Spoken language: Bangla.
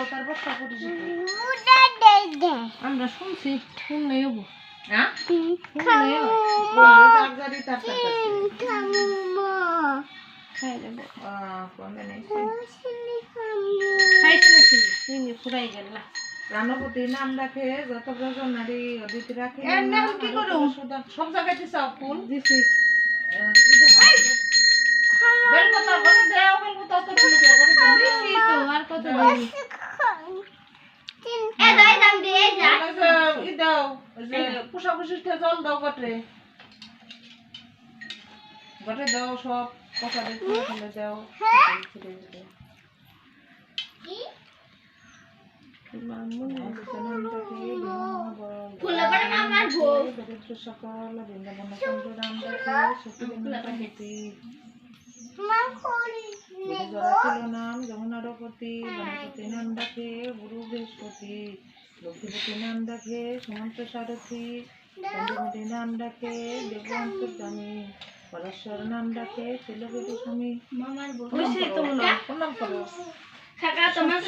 তার বস্তা পরিচিত আমরা শুনছি শুনলেই হবো হ্যাঁ শুনলেই জারি তার রানপতি নাম রাখে যত প্রয়োজন নারী অদিতি রাখে কি করো সব জায়গায় দিছ ফুল দিছি বেলপাতা করে দাও বেলপাতা তো ফুল করে দিছি তো আর কত দিই এ দাই দাম দিয়ে যা ই দাও যে পুষা পুষিতে জল দাও গটরে গটরে দাও সব কথা দেখে ফেলে দাও কি ফুলে পড়ে আমার ভোগ দরিদ্র সকল বৃন্দাবন চন্দ্র নাম রাখে সতী মা করি জরাচল নাম যমুনারপতি গণপতি নাম রাখে গুরু বৃহস্পতি লক্ষ্মীপতি নাম রাখে সুমন্ত সারথী চন্দ্রমতি নাম রাখে দেবান্তর্যামী পরেশ্বর নাম রাখে শিলগতি স্বামী মামার বসে তোমরা প্রণাম করো কাকা তোমার